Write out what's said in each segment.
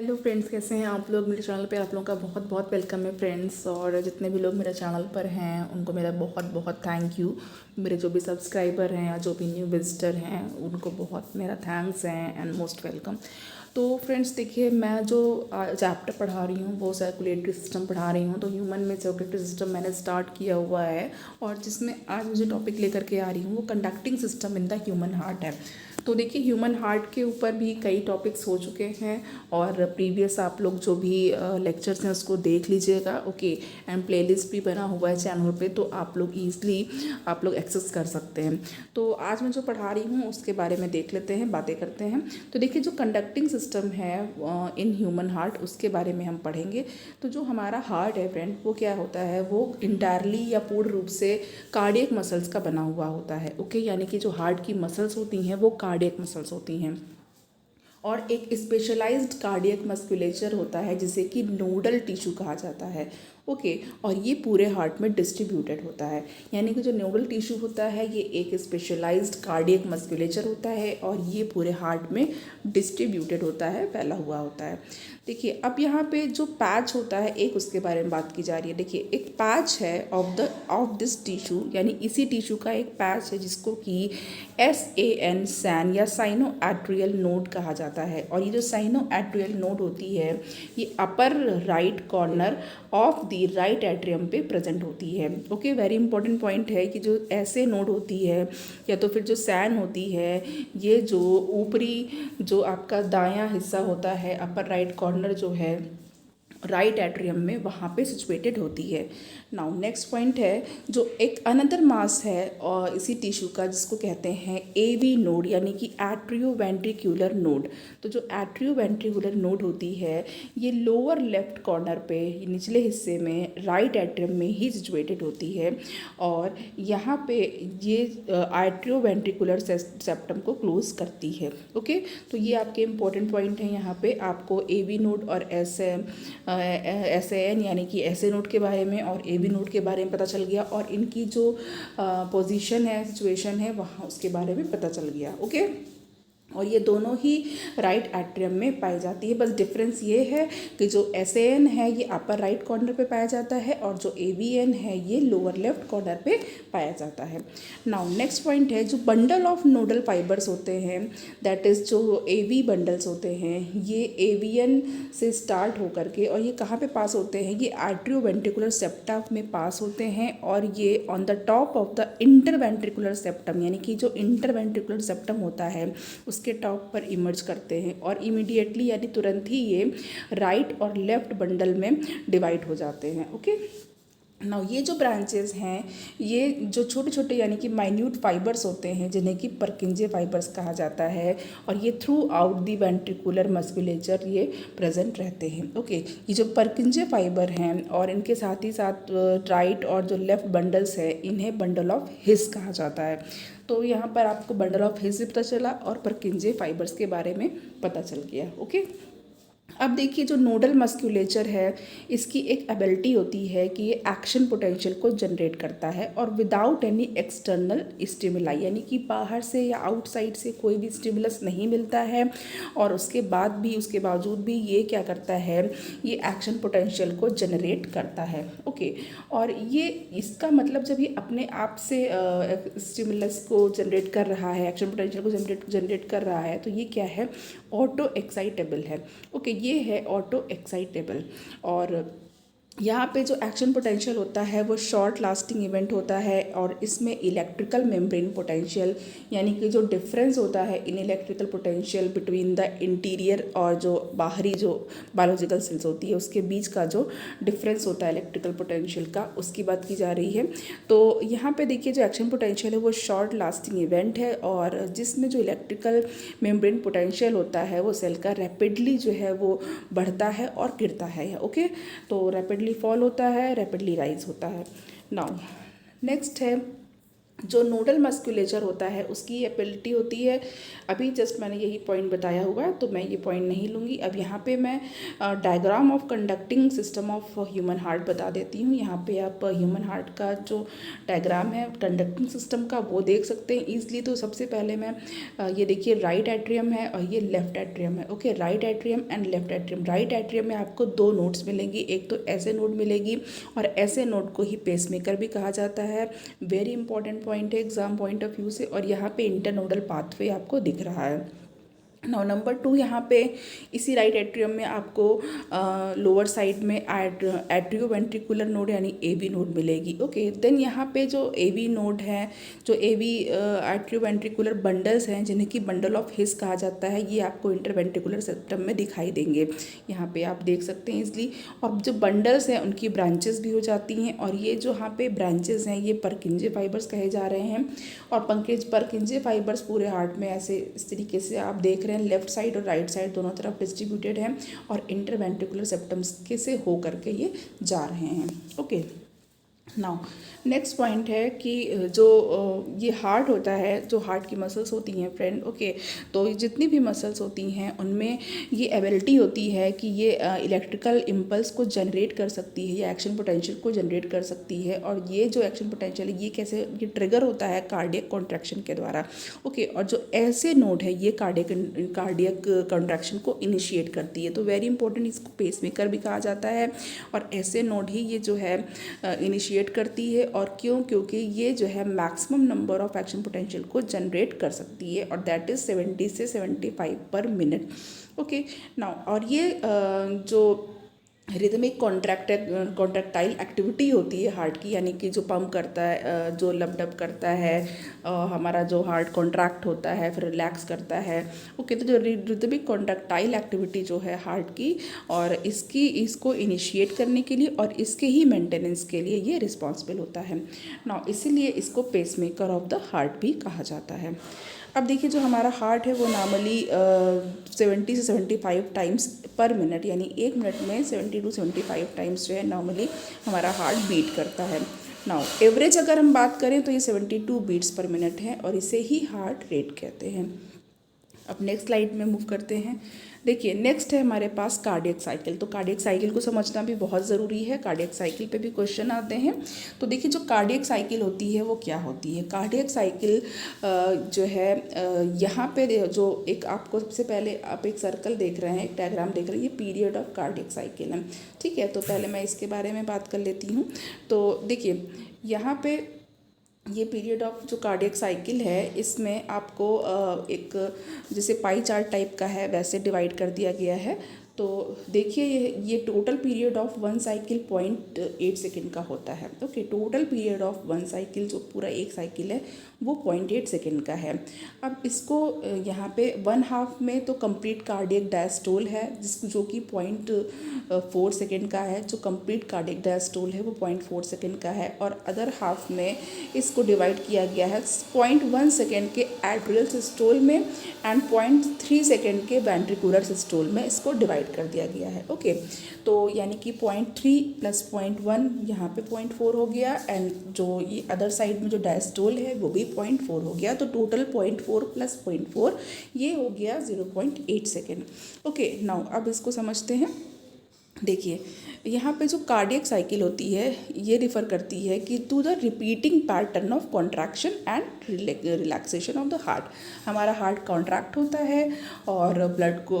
Hello friends, कैसे हैं आप लोग। मेरे चैनल पे आप लोगों का बहुत बहुत वेलकम है फ्रेंड्स। और जितने भी लोग मेरे चैनल पर हैं उनको मेरा बहुत बहुत थैंक यू। मेरे जो भी सब्सक्राइबर हैं या जो भी न्यू विजिटर हैं उनको बहुत मेरा थैंक्स है एंड मोस्ट वेलकम। तो फ्रेंड्स देखिए, मैं जो चैप्टर पढ़ा रही हूँ वो सर्कुलेटरी सिस्टम पढ़ा रही हूँ। तो ह्यूमन में सर्कुलेटरी सिस्टम मैंने स्टार्ट किया हुआ है और जिसमें आज मुझे टॉपिक लेकर के आ रही हूँ वो conducting system in the human heart है। तो देखिए, ह्यूमन हार्ट के ऊपर भी कई टॉपिक्स हो चुके हैं और प्रीवियस आप लोग जो भी लेक्चर्स हैं उसको देख लीजिएगा। ओके, एंड प्लेलिस्ट भी बना हुआ है चैनल पे, तो आप लोग ईजिली आप लोग एक्सेस कर सकते हैं। तो आज मैं जो पढ़ा रही हूँ उसके बारे में देख लेते हैं, बातें करते हैं। तो देखिए, जो कंडक्टिंग सिस्टम है इन ह्यूमन हार्ट उसके बारे में हम पढ़ेंगे। तो जो हमारा हार्ट है फ्रेंड, वो क्या होता है, वो इंटायरली या पूर्ण रूप से कार्डियक मसल्स का बना हुआ होता है। ओके, यानी कि जो हार्ट की मसल्स होती हैं वो कार्डियक मसल्स होती हैं और एक स्पेशलाइज्ड कार्डियक मस्कुलेचर होता है जिसे कि नोडल टिश्यू कहा जाता है। ओके, और ये पूरे हार्ट में डिस्ट्रीब्यूटेड होता है। यानी कि जो नोडल टिश्यू होता है ये एक स्पेशलाइज्ड कार्डियक मस्कुलेचर होता है और ये पूरे हार्ट में डिस्ट्रीब्यूटेड होता है, फैला हुआ होता है। देखिए, अब यहाँ पे जो पैच होता है एक, उसके बारे में बात की जा रही है। देखिए, एक पैच है ऑफ दिस टिश्यू, यानी इसी टिश्यू का एक पैच है जिसको कि SAN सैन या साइनो एट्रियल नोड कहा जाता है। और ये जो साइनो एट्रियल नोड होती है ये upper right corner of the right atrium पे प्रेजेंट होती है। ओके, वेरी इंपॉर्टेंट पॉइंट है कि जो ऐसे नोड होती है या तो फिर जो सैन होती है, ये जो ऊपरी जो आपका दायां हिस्सा होता है, अपर राइट कॉर्नर जो है राइट एट्रियम में, वहाँ पे सिचुएटेड होती है। नाउ नेक्स्ट पॉइंट है जो एक अनदर मास है और इसी टिश्यू का, जिसको कहते हैं AV नोड, यानी कि एट्रियोवेंट्रिकुलर नोड। तो जो एट्रियोवेंट्रिकुलर नोड होती है ये लोअर लेफ्ट कॉर्नर पे, निचले हिस्से में राइट एट्रियम में ही सिचुएटेड होती है और यहाँ पे ये एट्रियोवेंट्रिकुलर सेप्टम को क्लोज करती है। ओके, तो ये आपके इंपॉर्टेंट पॉइंट हैं। यहाँ पे आपको AV नोड और SAN यानी कि ऐसे नोड के बारे में और AV नोड के बारे में पता चल गया और इनकी जो पोजीशन है, सिचुएशन है वहाँ, उसके बारे में पता चल गया। ओके, और ये दोनों ही राइट एट्रियम में पाई जाती है। बस डिफरेंस ये है कि जो SAN है ये अपर राइट कॉर्नर पे पाया जाता है और जो AVN है ये लोअर लेफ्ट कॉर्नर पे पाया जाता है। नाउ नेक्स्ट पॉइंट है जो बंडल ऑफ नोडल फाइबर्स होते हैं, दैट इज़ जो AV बंडल्स होते हैं, ये AVN से स्टार्ट होकर के और ये कहाँ पे पास होते हैं, ये एट्रियोवेंट्रिकुलर सेप्टा में पास होते हैं और ये on the top of the interventricular septum, यानी कि जो इंटरवेंट्रिकुलर सेप्टम होता है उसके टॉप पर इमर्ज करते हैं और इमीडिएटली यानी तुरंत ही ये राइट और लेफ्ट बंडल में डिवाइड हो जाते हैं। ओके, नाउ ये जो ब्रांचेस हैं ये जो छोटे छोटे यानी कि माइन्यूट फाइबर्स होते हैं जिन्हें कि परकिंजे फाइबर्स कहा जाता है और ये through out the ventricular musculature ये प्रेजेंट रहते हैं। ओके, ये जो परकिंजे फाइबर हैं और इनके साथ ही साथ राइट और जो लेफ्ट बंडल्स है इन्हें बंडल ऑफ हिस कहा जाता है। तो यहाँ पर आपको बंडल ऑफ हिस भी पता चला और परकिंजे फाइबर्स के बारे में पता चल गया। ओके, अब देखिए, जो नोडल मस्कुलेचर है इसकी एक एबिलिटी होती है कि ये एक्शन पोटेंशियल को जनरेट करता है और विदाउट एनी एक्सटर्नल स्टिमुलाई, यानी कि बाहर से या आउटसाइड से कोई भी स्टिमुलस नहीं मिलता है और उसके बावजूद भी ये क्या करता है, ये एक्शन पोटेंशियल को जनरेट करता है। ओके, और ये इसका मतलब जब ये अपने आप से स्टिमुलस को जनरेट कर रहा है, एक्शन पोटेंशियल को जनरेट कर रहा है, तो ये क्या है, ऑटो एक्साइटेबल है। ओके, ये है ऑटो एक्साइटेबल। और यहाँ पे जो एक्शन पोटेंशियल होता है वो शॉर्ट लास्टिंग इवेंट होता है और इसमें इलेक्ट्रिकल मेम्ब्रेन पोटेंशियल, यानी कि जो डिफरेंस होता है in electrical potential between the interior और जो बाहरी जो बायोलॉजिकल सेल्स होती है उसके बीच का जो डिफरेंस होता है इलेक्ट्रिकल पोटेंशियल का, उसकी बात की जा रही है। तो यहाँ पे देखिए, जो एक्शन पोटेंशियल है वो शॉर्ट लास्टिंग इवेंट है और जिसमें जो इलेक्ट्रिकल मेम्ब्रेन पोटेंशियल होता है वो सेल का रैपिडली जो है वो बढ़ता है और गिरता है। ओके, तो रैपिडली फॉल होता है, रैपिडली राइज होता है। नाउ नेक्स्ट है जो नोडल मस्कुलेचर होता है उसकी एबिलिटी होती है, अभी जस्ट मैंने यही पॉइंट बताया हुआ है तो मैं ये पॉइंट नहीं लूँगी। अब यहाँ पे मैं diagram of conducting system of human heart बता देती हूँ। यहाँ पे आप ह्यूमन हार्ट का जो डायग्राम है कंडक्टिंग सिस्टम का वो देख सकते हैं ईजिली। तो सबसे पहले मैं ये देखिए राइट एट्रियम है और ये लेफ्ट एट्रियम है। Okay, right atrium and left atrium. Right atrium में आपको दो नोड्स मिलेंगी, एक तो ऐसे नोड मिलेगी और ऐसे नोड को ही पेसमेकर भी कहा जाता है। वेरी इंपॉर्टेंट पॉइंट है एग्जाम पॉइंट ऑफ व्यू से। और यहाँ पे इंटरनोडल पाथवे आपको दिख रहा है। नंबर 2 यहाँ पे इसी राइट एट्रियम में आपको लोअर साइड में एट्रियोवेंट्रिकुलर नोड यानी एवी नोड मिलेगी। ओके, देन यहाँ पे जो एवी नोड है, जो एवी एट्रियोवेंट्रिकुलर बंडल्स हैं जिन्हें कि बंडल ऑफ हिस कहा जाता है, ये आपको इंटरवेंट्रिकुलर सिस्टम में दिखाई देंगे। यहाँ पे आप देख सकते हैं इजली। और जो बंडल्स हैं उनकी ब्रांचेस भी हो जाती हैं और ये जो यहाँ पे ब्रांचेस हैं ये परकिंजे फाइबर्स कहे जा रहे हैं। और परकिंजे फाइबर्स पूरे हार्ट में ऐसे इस तरीके से आप देख रहे हैं, लेफ्ट साइड और राइट साइड दोनों तरफ डिस्ट्रीब्यूटेड हैं और इंटरवेंट्रिकुलर सेप्टम्स के से हो करके ये जा रहे हैं। ओके, नाउ नेक्स्ट पॉइंट है कि जो ये हार्ट होता है, जो हार्ट की मसल्स होती हैं फ्रेंड। ओके, तो जितनी भी मसल्स होती हैं उनमें ये एबिलिटी होती है कि ये इलेक्ट्रिकल इम्पल्स को जनरेट कर सकती है या एक्शन पोटेंशियल को जनरेट कर सकती है। और ये जो एक्शन पोटेंशियल है ये कैसे, ये ट्रिगर होता है कार्डियक कॉन्ट्रैक्शन के द्वारा। ओके, और जो ऐसे नोड है ये कार्डियक कॉन्ट्रैक्शन को इनिशिएट करती है। तो वेरी इंपॉर्टेंट, इसको पेसमेकर भी कहा जाता है। और ऐसे नोड ही ये जो है इनिशिएट करती है। और क्यों? क्योंकि ये जो है maximum number of action potential को जनरेट कर सकती है और दैट इज़ 70 से 75 पर मिनट। ओके, नाउ और ये जो रिदमिक कॉन्ट्रैक्टाइल एक्टिविटी होती है हार्ट की, यानी कि जो पंप करता है, जो लपडप करता है, हमारा जो हार्ट कॉन्ट्रैक्ट होता है फिर रिलैक्स करता है। ओके, तो जो रिदमिक कॉन्ट्रैक्टाइल एक्टिविटी जो है हार्ट की, और इसको इनिशिएट करने के लिए और इसके ही मेंटेनेंस के लिए ये रिस्पॉन्सिबल होता है। नाउ इसीलिए इसको पेसमेकर ऑफ द हार्ट भी कहा जाता है। अब देखिए जो हमारा हार्ट है वो नॉर्मली 70 से 75 टाइम्स पर मिनट, यानी एक मिनट में 70 to 75 टाइम्स जो है नॉर्मली हमारा हार्ट बीट करता है। नाउ एवरेज अगर हम बात करें तो ये 72 बीट्स पर मिनट है और इसे ही हार्ट रेट कहते हैं। अब नेक्स्ट स्लाइड में मूव करते हैं। देखिए नेक्स्ट है हमारे पास कार्डियक साइकिल। तो कार्डियक साइकिल को समझना भी बहुत ज़रूरी है, कार्डियक साइकिल पे भी क्वेश्चन आते हैं। तो देखिए जो कार्डियक साइकिल होती है वो क्या होती है। कार्डियक साइकिल जो है यहाँ पे जो एक आपको सबसे पहले आप एक सर्कल देख रहे हैं, एक डायग्राम देख रहे हैं, ये पीरियड ऑफ कार्डियक साइकिल है। ठीक है, तो पहले मैं इसके बारे में बात कर लेती हूँ। तो देखिए यहाँ पे ये पीरियड ऑफ जो कार्डियक साइकिल है इसमें आपको एक जैसे पाई चार्ट टाइप का है वैसे डिवाइड कर दिया गया है। तो देखिए ये total period of one cycle 0.8 second का होता है। Okay, total period of one cycle जो पूरा एक साइकिल है वो 0.8 सेकेंड का है। अब इसको यहाँ पे 1/2 में तो कंप्लीट कार्डियक डायस्टोल है जो कि 0.4 सेकेंड का है। जो कंप्लीट कार्डियक डायस्टोल है वो 0.4 सेकेंड का है। और अदर हाफ में इसको डिवाइड किया गया है 0.1 सेकेंड के एट्रियल सिस्टोल में एंड 0.3 सेकेंड के वेंट्रिकुलर सिस्टोल में इसको डिवाइड कर दिया गया है। ओके, तो यानी कि 0.3 + 0.1 यहाँ पे 0.4 हो गया एंड जो ये अदर साइड में जो डायस्टोल है वो भी 0.4 हो गया। तो टोटल 0.4 + 0.4 ये हो गया 0.8 सेकेंड। ओके, नाउ अब इसको समझते हैं। देखिए यहाँ पे जो कार्डियक साइकिल होती है ये रिफ़र करती है कि to the repeating pattern of contraction and relaxation of the heart. हमारा हार्ट कॉन्ट्रैक्ट होता है और ब्लड को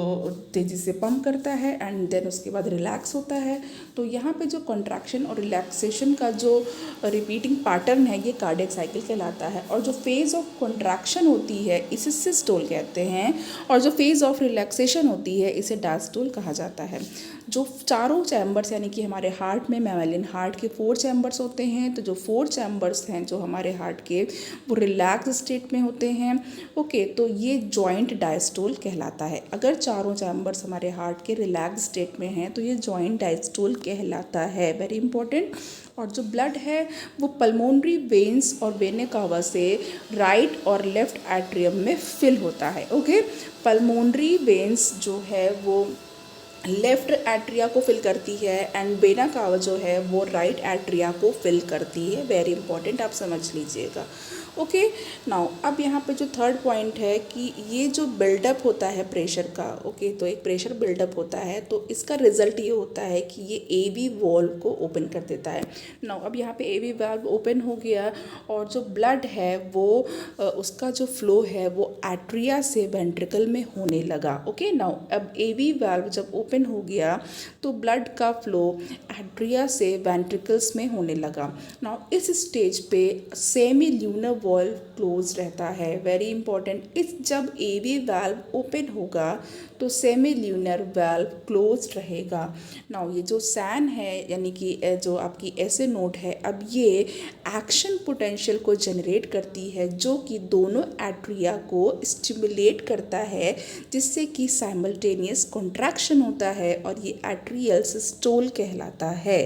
तेज़ी से पंप करता है एंड देन उसके बाद रिलैक्स होता है। तो यहाँ पे जो कॉन्ट्रैक्शन और रिलैक्सेशन का जो रिपीटिंग पैटर्न है ये कार्डियक साइकिल कहलाता है। और जो फेज़ ऑफ कॉन्ट्रैक्शन होती है इसे सिस्टोल कहते हैं और जो फेज़ ऑफ रिलैक्सेशन होती है इसे डायस्टोल कहा जाता है। जो चारों चैम्बर्स यानी कि हमारे हार्ट में मैमेलियन हार्ट के 4 चैम्बर्स होते हैं। तो जो 4 चैम्बर्स हैं जो हमारे हार्ट के वो रिलैक्स स्टेट में होते हैं। ओके, तो ये जॉइंट डायस्टोल कहलाता है। अगर चारों चैम्बर्स हमारे हार्ट के रिलैक्स स्टेट में हैं तो ये जॉइंट डायस्टोल कहलाता है। Very important. और जो ब्लड है वो पल्मोनरी वेन्स और वेना कावा से राइट और लेफ्ट एट्रियम में फिल होता है। ओके, पल्मोनरी वेन्स जो है वो लेफ्ट एट्रिया को फिल करती है एंड वेना कावा जो है वो राइट एट्रिया को फिल करती है। वेरी इंपॉर्टेंट, आप समझ लीजिएगा। ओके। नाउ अब यहाँ पे जो थर्ड पॉइंट है कि ये जो बिल्डअप होता है प्रेशर का, ओके, तो एक प्रेशर बिल्डअप होता है तो इसका रिजल्ट ये होता है कि ये एवी वॉल्व को ओपन कर देता है। नाउ अब यहाँ पे एवी वाल्व ओपन हो गया और जो ब्लड है वो उसका जो फ्लो है वो एट्रिया से वेंट्रिकल में होने लगा। ओके, नाउ अब एवी वाल्व जब ओपन हो गया तो ब्लड का फ्लो एट्रिया से वेंट्रिकल्स में होने लगा। नाउ इस स्टेज पे सेमी ल्यूनर वाल्व क्लोज रहता है, वेरी इंपॉर्टेंट। इस जब एवी वाल्व ओपन होगा तो सेमी ल्यूनर वाल्व क्लोज रहेगा। नाउ ये जो सैन है यानी कि जो आपकी ऐसे नोट है, अब ये एक्शन पोटेंशियल को जनरेट करती है जो कि दोनों एट्रिया को स्टिमुलेट करता है, जिससे कि साइमल्टेनियस कॉन्ट्रैक्शन होता है और ये एट्रियल सिस्टोल कहलाता है।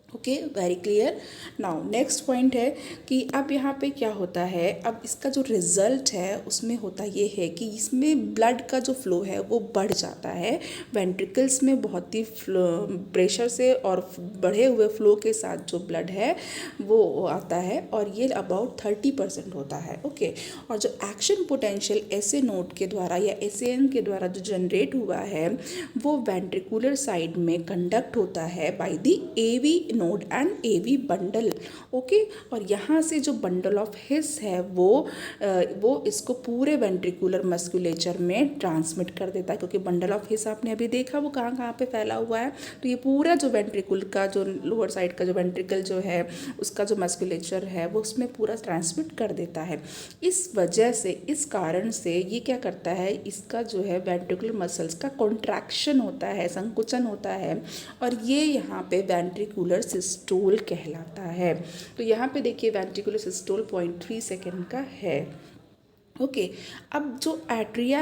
Okay, very clear. Now next point है कि अब यहाँ पे क्या होता है, अब इसका जो रिजल्ट है उसमें होता ये है कि इसमें ब्लड का जो फ्लो है वो बढ़ जाता है वेंट्रिकल्स में बहुत ही प्रेशर से, और बढ़े हुए फ्लो के साथ जो ब्लड है वो आता है और ये अबाउट 30% होता है। ओके, और जो एक्शन पोटेंशियल ऐसे नोड के द्वारा या एसएन के द्वारा जो जनरेट हुआ है वो वेंट्रिकुलर साइड में कंडक्ट होता है by the AV node and AV bundle. Okay, और यहाँ से जो बंडल ऑफ हिस है वो इसको पूरे वेंट्रिकुलर मस्कुलेचर में ट्रांसमिट कर देता है, क्योंकि बंडल ऑफ हिस आपने अभी देखा वो कहाँ कहाँ पे फैला हुआ है। तो ये पूरा जो वेंट्रिकुल का जो लोअर साइड का जो वेंट्रिकल जो है उसका जो मस्कुलेचर है वो उसमें पूरा ट्रांसमिट कर देता है। इस वजह से, इस कारण से ये क्या करता है, इसका जो है वेंट्रिकुलर मसल्स का कॉन्ट्रैक्शन होता है, संकुचन होता है, और ये यहाँ पे वेंट्रिकुलर सिस्टोल कहलाता है। तो यहाँ पे देखिए वेंट्रिकुलर सिस्टोल 0.3 सेकेंड का है। ओके, अब जो एट्रिया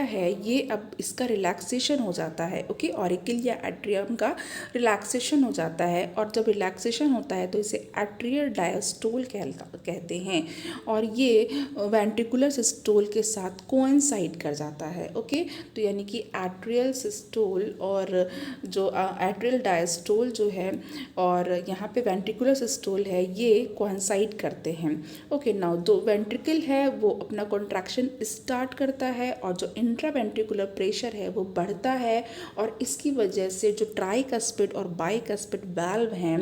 है ये अब इसका रिलैक्सेशन हो जाता है। ओके, ऑरिकल या एट्रियम का रिलैक्सेशन हो जाता है, और जब रिलैक्सेशन होता है तो इसे एट्रियल डायस्टोल कहते हैं, और ये वेंट्रिकुलर सिस्टोल के साथ कोइंसाइड कर जाता है। ओके, तो यानी कि एट्रियल सिस्टोल और जो एट्रियल डायस्टोल जो है और यहाँ पे वेंट्रिकुलर सिस्टोल है ये कोइंसाइड करते हैं। ओके, नाउ दो वेंट्रिकल है वो अपना कॉन्ट्रैक्शन स्टार्ट करता है और जो इंट्रावेंट्रिकुलर प्रेशर है वो बढ़ता है, और इसकी वजह से जो ट्राइकस्पिड और बाइकस्पिड वाल्व हैं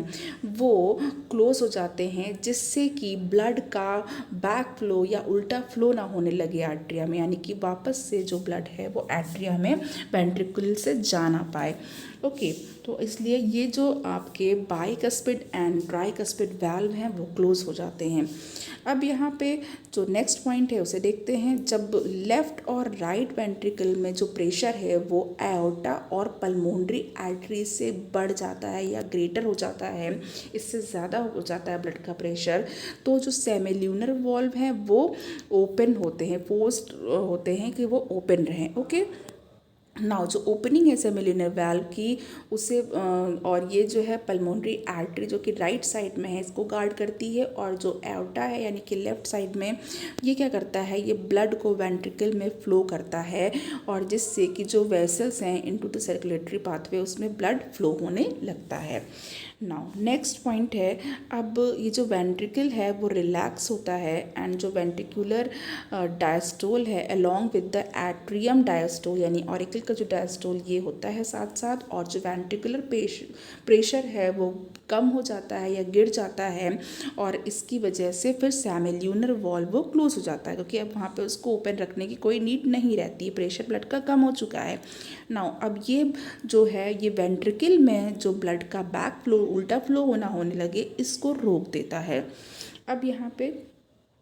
वो क्लोज हो जाते हैं, जिससे कि ब्लड का बैक फ्लो या उल्टा फ्लो ना होने लगे एट्रिया में, यानी कि वापस से जो ब्लड है वो एट्रिया में वेंट्रिकल से जा ना पाए। ओके, तो इसलिए ये जो आपके बाइकस्पिड एंड ट्राइकस्पिड वाल्व हैं वो क्लोज हो जाते हैं। अब यहाँ पे जो नेक्स्ट पॉइंट है उसे देखते हैं। जब लेफ्ट और राइट वेंट्रिकल में जो प्रेशर है वो एओर्टा और पल्मोनरी आर्टरी से बढ़ जाता है या ग्रेटर हो जाता है, इससे ज़्यादा हो जाता है ब्लड का प्रेशर, तो जो सेमील्यूनर वॉल्व हैं वो ओपन होते हैं, फोर्स्ड होते हैं कि वो ओपन रहें। ओके, नाउ जो ओपनिंग है सेमिलिनर वाल्व की उसे और ये जो है पल्मोनरी आर्टरी जो कि राइट साइड में है इसको गार्ड करती है, और जो एओर्टा है यानी कि लेफ्ट साइड में ये क्या करता है, ये ब्लड को वेंट्रिकल में फ्लो करता है, और जिससे कि जो वेसल्स हैं इनटू द सर्कुलेटरी पाथवे उसमें ब्लड फ्लो होने लगता है। नाउ नेक्स्ट पॉइंट है, अब ये जो वेंट्रिकल है वो रिलैक्स होता है, एंड जो वेंट्रिकुलर डायस्टोल है along with the atrium diastole यानी ऑरिकल का जो डायस्टोल ये होता है साथ साथ, और जो वेंट्रिकुलर प्रेशर है वो कम हो जाता है या गिर जाता है, और इसकी वजह से फिर सेमिल्यूनर वॉल्व वो क्लोज हो जाता है, क्योंकि अब वहाँ पे उसको ओपन रखने की कोई नीड नहीं रहती, प्रेशर ब्लड का कम हो चुका है। नाउ अब ये जो है ये वेंट्रिकल में जो ब्लड का बैक फ्लो उल्टा फ्लो होने लगे इसको रोक देता है। अब यहाँ पे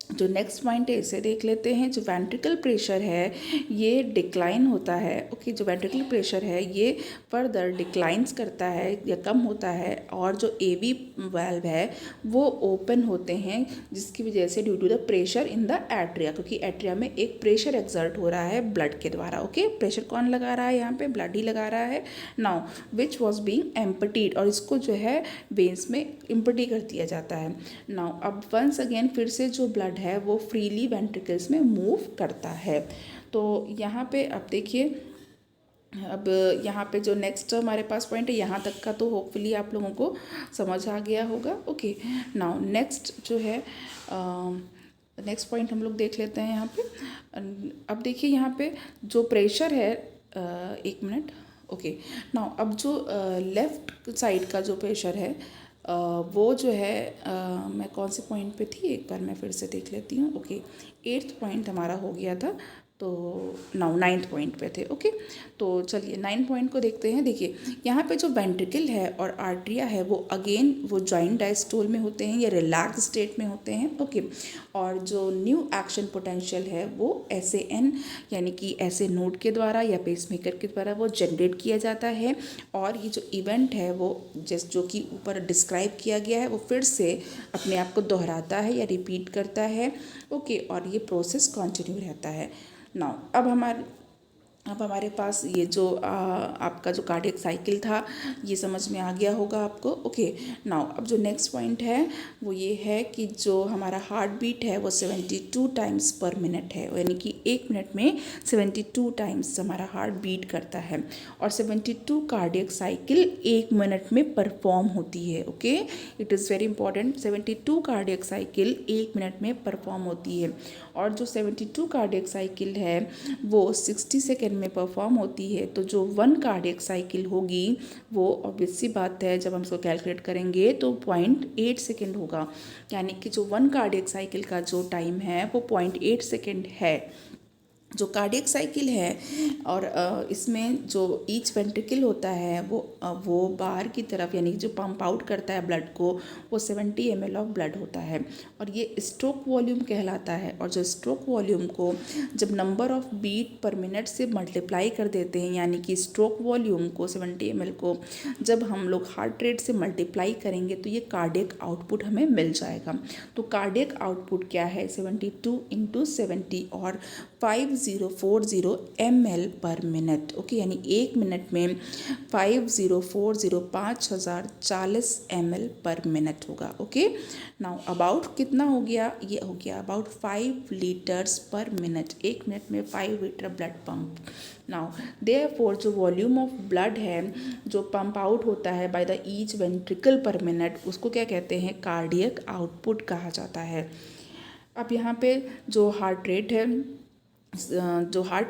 जो नेक्स्ट पॉइंट है इसे देख लेते हैं। जो वेंट्रिकल प्रेशर है ये डिक्लाइन होता है। ओके, जो वेंट्रिकल प्रेशर है ये फर्दर डिक्लाइंस करता है या कम होता है, और जो एवी वाल्व है वो ओपन होते हैं, जिसकी वजह से due to the pressure in the atria, क्योंकि एट्रिया में एक प्रेशर एक्सर्ट हो रहा है ब्लड के द्वारा। ओके, प्रेशर कौन लगा रहा है, यहाँ पे ब्लड ही लगा रहा है। नाउ विच वॉज बीइंग एम्पटीड, और इसको जो है वेन्स में एम्पटी कर दिया जाता है। नाउ अब वंस अगेन फिर से जो ब्लड है वो फ्रीली वेंट्रिकल्स में मूव करता है। तो यहाँ पे अब देखिए अब यहाँ पे जो नेक्स्ट हमारे पास पॉइंट है, यहाँ तक का तो होपफुली आप लोगों को समझ आ गया होगा। ओके, नाउ नेक्स्ट जो है नेक्स्ट पॉइंट हम लोग देख लेते हैं यहाँ पे। अब देखिए यहाँ पे जो प्रेशर है, एक मिनट। ओके, नाउ अब जो लेफ़्ट साइड का जो प्रेशर है, वो जो है मैं कौन से पॉइंट पे थी, एक बार मैं फिर से देख लेती हूँ। ओके, 8th पॉइंट हमारा हो गया था, तो नाउ 9th पॉइंट पे थे। ओके, तो चलिए 9 पॉइंट को देखते हैं। देखिए यहाँ पे जो वेंट्रिकल है और आर्टरिया है वो अगेन वो जॉइंट डायस्टोल में होते हैं या रिलैक्स स्टेट में होते हैं। ओके, और जो न्यू एक्शन पोटेंशियल है वो SAN यानी कि ऐसे नोड के द्वारा या पेसमेकर के द्वारा वो जनरेट किया जाता है। और ये जो इवेंट है वो जो कि ऊपर डिस्क्राइब किया गया है वो फिर से अपने आप को दोहराता है या रिपीट करता है। ओके, और ये प्रोसेस कंटिन्यू रहता है। नाउ अब हमारे पास ये जो आपका जो कार्डियक साइकिल था ये समझ में आ गया होगा आपको। ओके, नाउ अब जो नेक्स्ट पॉइंट है वो ये है कि जो हमारा हार्ट बीट है वो 72 टाइम्स पर मिनट है, यानी कि 1 मिनट में 72 टाइम्स हमारा हार्ट बीट करता है। और 72 कार्डियक साइकिल 1 मिनट में परफॉर्म होती है। Okay, it is very important, 72 cardiac cycle 1 minute में परफॉर्म होती है। और जो 72 कार्डियक साइकिल है वो 60 सेकेंड में परफॉर्म होती है। तो जो 1 कार्डियक साइकिल होगी वो ऑब्वियस सी बात है, जब हम इसको कैलकुलेट करेंगे तो 0.8 सेकेंड होगा, यानी कि जो 1 कार्डियक साइकिल का जो टाइम है वो 0.8 सेकेंड है। जो कार्डियक साइकिल है और इसमें जो ईच वेंट्रिकल होता है वो बाहर की तरफ यानी जो पंप आउट करता है ब्लड को वो 70 ml ऑफ ब्लड होता है, और ये स्ट्रोक वॉल्यूम कहलाता है। और जो स्ट्रोक वॉल्यूम को जब number of beat per minute से मल्टीप्लाई कर देते हैं, यानी कि स्ट्रोक वॉल्यूम को 70 ml को जब हम लोग हार्ट रेट से मल्टीप्लाई करेंगे तो ये कार्डियक आउटपुट हमें मिल जाएगा। तो कार्डियक आउटपुट क्या है, 72 × 70 और 5040 ml पर मिनट। ओके, यानी 1 मिनट में 5040 ml पर मिनट होगा। ओके, नाउ अबाउट कितना हो गया, ये हो गया अबाउट 5 लीटर्स पर मिनट, 1 मिनट में 5 litre blood pump. Now therefore जो वॉल्यूम ऑफ ब्लड है जो पंप आउट होता है बाय द ईच वेंट्रिकल पर मिनट, उसको क्या कहते हैं, कार्डियक आउटपुट कहा जाता है। अब यहाँ पे जो हार्ट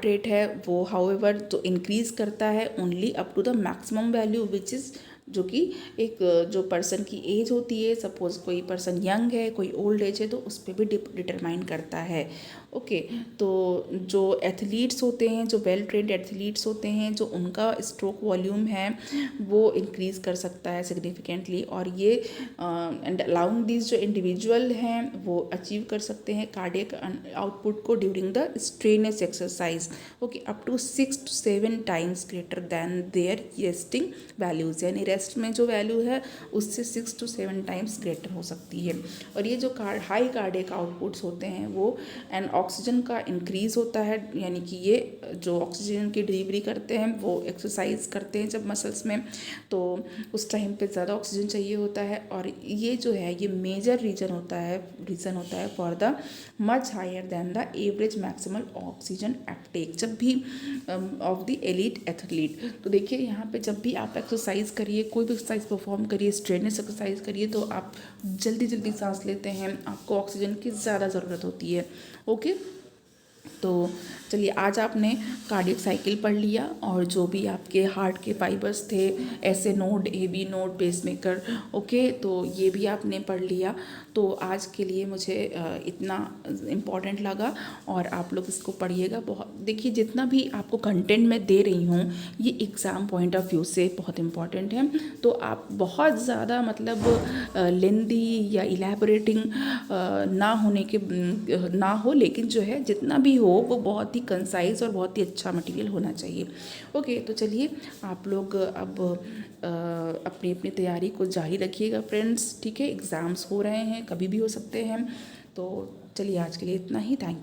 रेट है वो हाउएवर जो इंक्रीज़ करता है only up to the maximum value which is, जो कि एक जो पर्सन की एज होती है, सपोज़ कोई पर्सन यंग है कोई ओल्ड एज है तो उस पर भी डिटरमाइन करता है। ओके, तो जो एथलीट्स होते हैं, जो वेल ट्रेंड एथलीट्स होते हैं, जो उनका स्ट्रोक वॉल्यूम है वो इंक्रीज़ कर सकता है सिग्निफिकेंटली, और ये एंड अलाउंग दिस जो इंडिविजुअल हैं वो अचीव कर सकते हैं कार्डियक आउटपुट को during the strenuous exercise. Okay, up to 6 to 7 times greater than their resting values, यानी रेस्ट में जो वैल्यू है उससे 6 to 7 टाइम्स ग्रेटर हो सकती है। और ये जो हाई कार्डियक आउटपुट्स होते हैं वो एंड ऑक्सीजन का इंक्रीज़ होता है, यानी कि ये जो ऑक्सीजन की डिलीवरी करते हैं वो एक्सरसाइज करते हैं जब मसल्स में, तो उस टाइम पे ज़्यादा ऑक्सीजन चाहिए होता है। और ये जो है ये मेजर रीज़न होता है for the much higher than the average maximal oxygen uptake जब भी ऑफ द एलीट एथलीट। तो देखिए यहाँ पे जब भी आप एक्सरसाइज करिए, कोई भी एक्सरसाइज परफॉर्म करिए, स्ट्रेनस एक्सरसाइज करिए, तो आप जल्दी सांस लेते हैं, आपको ऑक्सीजन की ज़्यादा ज़रूरत होती है। ओके, तो चलिए आज आपने कार्डियक साइकिल पढ़ लिया और जो भी आपके हार्ट के फाइबर्स थे, ऐसे node, AB node, pacemaker, okay, तो ये भी आपने पढ़ लिया। तो आज के लिए मुझे इतना इम्पॉर्टेंट लगा और आप लोग इसको पढ़िएगा। बहुत देखिए, जितना भी आपको कंटेंट मैं दे रही हूँ ये एग्ज़ाम पॉइंट ऑफ व्यू से बहुत इम्पॉर्टेंट है, तो आप बहुत ज़्यादा मतलब लेंदी या इलेबोरेटिंग ना हो, लेकिन जो है जितना भी हो वो बहुत ही कंसाइज और बहुत ही अच्छा मटेरियल होना चाहिए। ओके, तो चलिए आप लोग अब अपनी अपनी तैयारी को जारी रखिएगा फ्रेंड्स, ठीक है। एग्ज़ाम्स हो रहे हैं, कभी भी हो सकते हैं, तो चलिए आज के लिए इतना ही। Thank you.